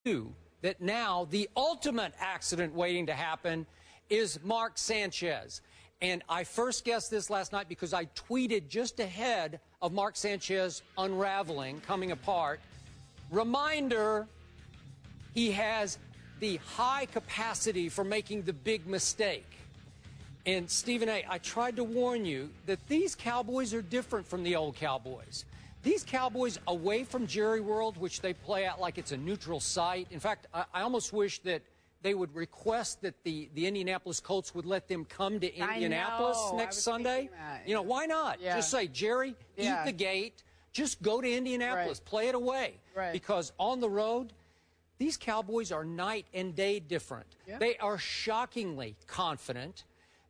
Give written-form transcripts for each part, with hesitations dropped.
that now the ultimate accident waiting to happen is Mark Sanchez. And I first guessed this last night because I tweeted just ahead of Mark Sanchez unraveling, coming apart. Reminder, he has the high capacity for making the big mistake. And Stephen A., I tried to warn you that these Cowboys are different from the old Cowboys. These Cowboys away from Jerry World, which they play out like it's a neutral site. In fact, I almost wish that they would request that the Indianapolis Colts would let them come to Indianapolis next Sunday. You know, why not? Yeah. Just say, Jerry, eat the gate. Just go to Indianapolis. Right. Play it away. Right. Because on the road, these Cowboys are night and day different. Yeah. They are shockingly confident.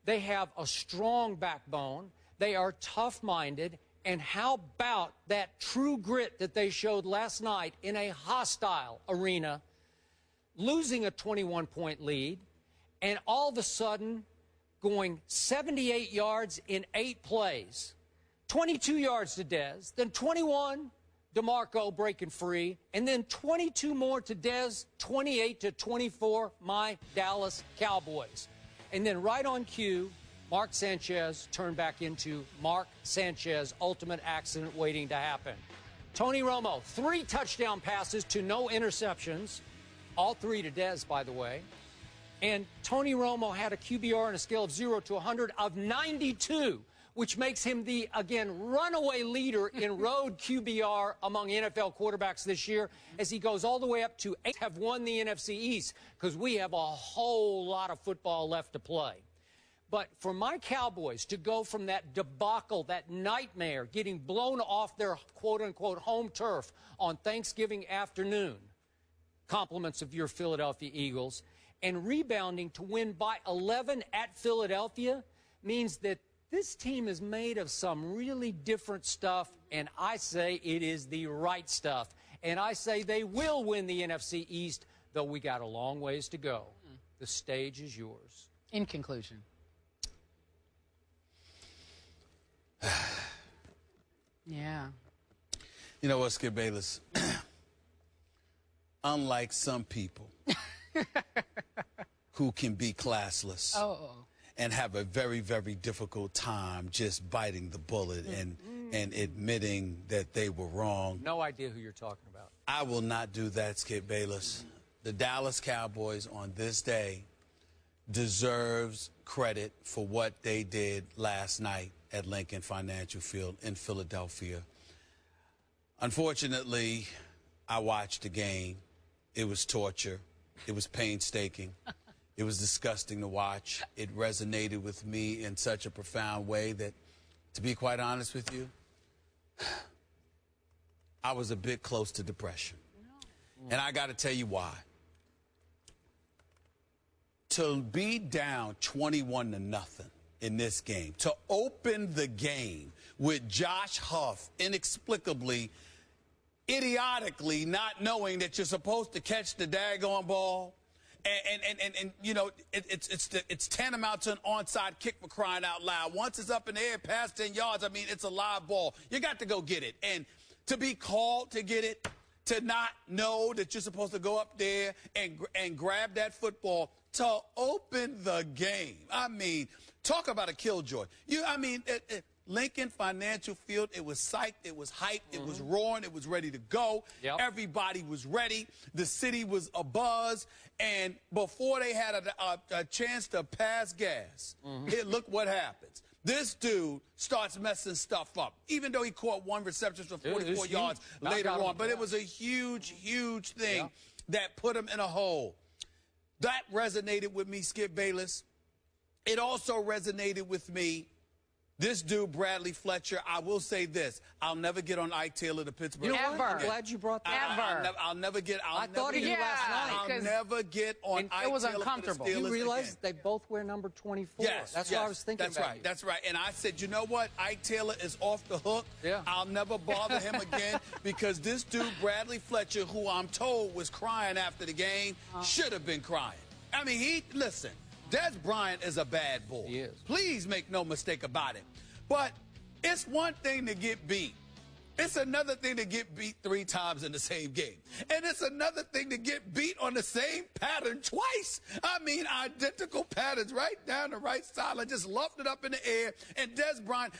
They have a strong backbone. They are tough-minded. And how about that true grit that they showed last night in a hostile arena, losing a 21-point lead, and all of a sudden going 78 yards in 8 plays, 22 yards to Dez, then 21, DeMarco breaking free, and then 22 more to Dez, 28-24, my Dallas Cowboys. And then right on cue, Mark Sanchez turned back into Mark Sanchez, ultimate accident waiting to happen. Tony Romo, 3 touchdown passes to no interceptions, all 3 to Dez, by the way. And Tony Romo had a QBR on a scale of 0 to 100 of 92, which makes him the, again, runaway leader in road QBR among NFL quarterbacks this year, as he goes all the way up to 8 have won the NFC East, because we have a whole lot of football left to play. But for my Cowboys to go from that debacle, that nightmare, getting blown off their quote-unquote home turf on Thanksgiving afternoon, compliments of your Philadelphia Eagles, and rebounding to win by 11 at Philadelphia means that this team is made of some really different stuff, and I say it is the right stuff. And I say they will win the NFC East, though we got a long ways to go. The stage is yours. In conclusion. Yeah. You know what, Skip Bayless? Unlike some people who can be classless and have a very, very difficult time just biting the bullet and admitting that they were wrong. No idea who you're talking about. I will not do that, Skip Bayless. The Dallas Cowboys on this day deserves credit for what they did last night at Lincoln Financial Field in Philadelphia. Unfortunately, I watched the game. It was torture. It was painstaking. It was disgusting to watch. It resonated with me in such a profound way that, to be quite honest with you, I was a bit close to depression. And I got to tell you why. To be down 21-0 in this game, to open the game with Josh Huff inexplicably, idiotically not knowing that you're supposed to catch the daggone ball, and you know, it's tantamount to an onside kick, for crying out loud. Once it's up in the air past 10 yards, I mean, it's a live ball. You got to go get it. And to be called to get it, to not know that you're supposed to go up there and grab that football to open the game. I mean, talk about a killjoy. Lincoln Financial Field, it was psyched, it was hyped, it was roaring, it was ready to go. Yep. Everybody was ready. The city was abuzz. And before they had a chance to pass gas, look what happens. This dude starts messing stuff up, even though he caught 1 reception for 44 yards later on. But it was a huge, huge thing that put him in a hole. That resonated with me, Skip Bayless. It also resonated with me. This dude, Bradley Fletcher, I will say this. I'll never get on Ike Taylor, the Pittsburgh. You know what? I'm glad you brought that up. I'll never get. I thought of you last night. I'll never get on Ike Taylor. It was uncomfortable. You realize they both wear number 24. Yes. That's what I was thinking about. You. That's right. And I said, you know what? Ike Taylor is off the hook. Yeah. I'll never bother him again because this dude, Bradley Fletcher, who I'm told was crying after the game, should have been crying. I mean, listen, Dez Bryant is a bad boy. He is. Please make no mistake about it. But it's one thing to get beat. It's another thing to get beat 3 times in the same game. And it's another thing to get beat on the same pattern twice. I mean, identical patterns right down the right sideline, just lofted up in the air. And Des Bryant,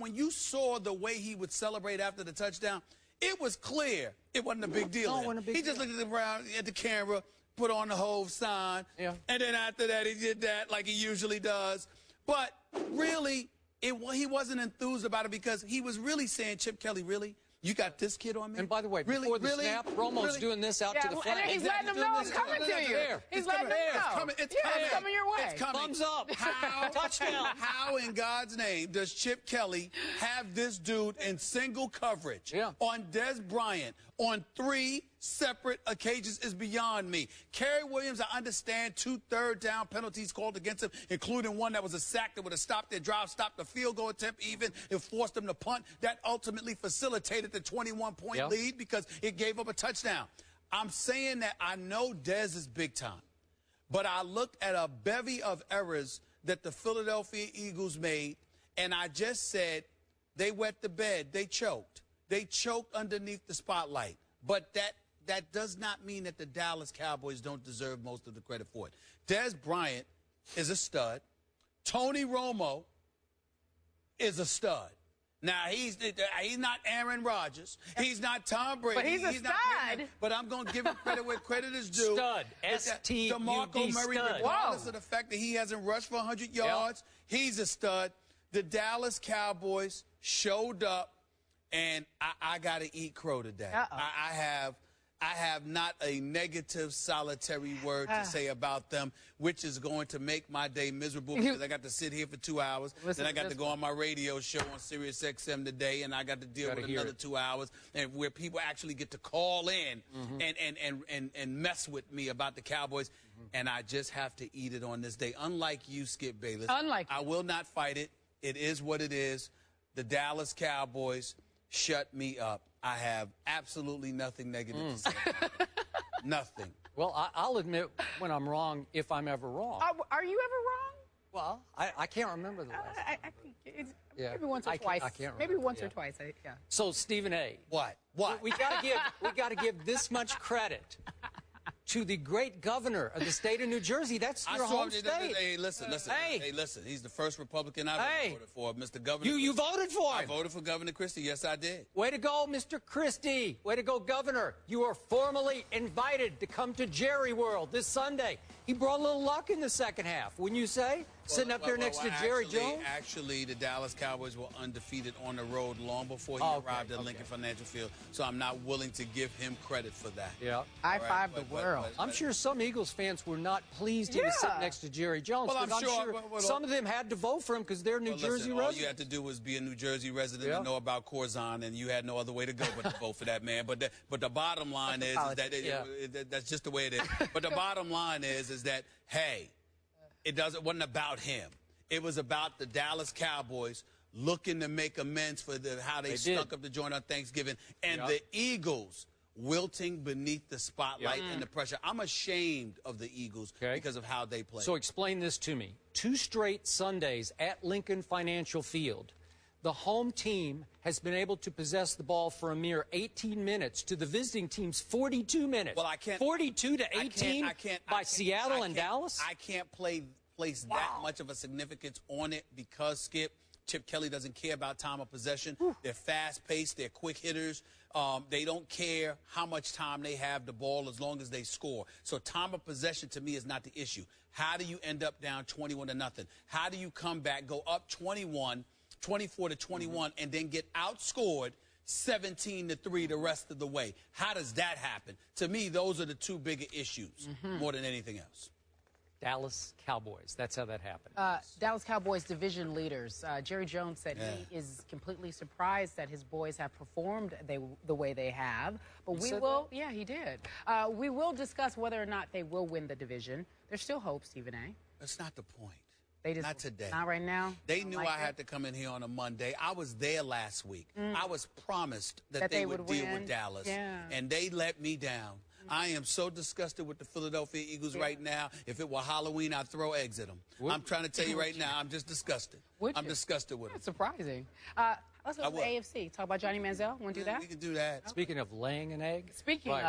when you saw the way he would celebrate after the touchdown, it was clear it wasn't a big deal. No, it wasn't a big he just deal. looked at the camera, put on the Hove sign, Yeah. and then after that, he did that like he usually does. But really, he wasn't enthused about it because he was really saying, Chip Kelly, really? You got this kid on me? And by the way, before the snap, Romo's doing this out to the flag. And he's letting them know it's coming to you. He's letting them know. It's coming your way. It's coming. Thumbs up. Touchdown. How in God's name does Chip Kelly have this dude in single coverage on Des Bryant on 3 separate occasions is beyond me. Kerry Williams, I understand 2 third-down penalties called against him, including one that was a sack that would have stopped their drive, stopped the field goal attempt even. It forced them to punt. That ultimately facilitated the 21-point lead because it gave up a touchdown. I'm saying that I know Dez is big time, but I looked at a bevy of errors that the Philadelphia Eagles made, and I just said they wet the bed. They choked. They choked underneath the spotlight. But that does not mean that the Dallas Cowboys don't deserve most of the credit for it. Des Bryant is a stud. Tony Romo is a stud. Now, he's not Aaron Rodgers. He's not Tom Brady. But he's a stud. But I'm going to give him credit where credit is due. Stud. S-T-U-D, DeMarco Murray, stud. regardless of the fact that he hasn't rushed for 100 yards, he's a stud. The Dallas Cowboys showed up, and I got to eat crow today. I have not a negative, solitary word to say about them, which is going to make my day miserable because I got to sit here for 2 hours. Then I got to go on my radio show on Sirius XM today, and I got to deal with another 2 hours, and where people actually get to call in and mess with me about the Cowboys, and I just have to eat it on this day. Unlike you, Skip Bayless, I will not fight it. It is what it is. The Dallas Cowboys shut me up. I have absolutely nothing negative to say about it. Nothing. Well, I'll admit when I'm wrong if I'm ever wrong. Are you ever wrong? Well, I can't remember the last. I think it's maybe once or twice. I can't remember. Maybe once or twice. So, Stephen A. What? We got to give this much credit to the great governor of the state of New Jersey. That's your home state. Hey, listen. Hey, listen. He's the first Republican I've ever voted for, Mr. Governor. You voted for him. I voted for Governor Christie. Yes, I did. Way to go, Mr. Christie. Way to go, Governor. You are formally invited to come to Jerry World this Sunday. He brought a little luck in the second half, wouldn't you say? Sitting up there next to Jerry Jones? Actually, the Dallas Cowboys were undefeated on the road long before he arrived at Lincoln Financial Field, so I'm not willing to give him credit for that. Yeah. I five the world. I'm sure some Eagles fans were not pleased he was sitting next to Jerry Jones. Well, I'm sure some of them had to vote for him because they're New Jersey residents. All you had to do was be a New Jersey resident and know about Corzine, and you had no other way to go but to vote for that man. But the bottom line is that that's just the way it is. But the bottom line is that, hey, it wasn't about him. It was about the Dallas Cowboys looking to make amends for how they stunk up the joint on Thanksgiving, and the Eagles wilting beneath the spotlight and the pressure. I'm ashamed of the Eagles because of how they play. So explain this to me. 2 straight Sundays at Lincoln Financial Field, the home team has been able to possess the ball for a mere 18 minutes to the visiting team's 42 minutes. Well, I can't. 42 to 18 by Seattle and Dallas? I can't place that much of a significance on it because, Skip, Chip Kelly doesn't care about time of possession. They're fast-paced. They're quick hitters. They don't care how much time they have the ball as long as they score. So time of possession to me is not the issue. How do you end up down 21-0? How do you come back, go up 24 to 21, and then get outscored 17-3 the rest of the way? How does that happen? To me, those are the 2 bigger issues more than anything else. Dallas Cowboys. That's how that happened. Dallas Cowboys division leaders. Jerry Jones said he is completely surprised that his boys have performed the way they have. But we will, he did. We will discuss whether or not they will win the division. There's still hope, Stephen A. That's not the point. Not today. Not right now. They knew I had to come in here on a Monday. I was there last week. I was promised that they would deal with Dallas, and they let me down. I am so disgusted with the Philadelphia Eagles right now. If it were Halloween, I'd throw eggs at them. I'm trying to tell you right now, I'm just disgusted. I'm disgusted with them. That's surprising. Let's go to the AFC. Talk about Johnny Manziel. Want to do that? We can do that. Speaking of laying an egg. Speaking of.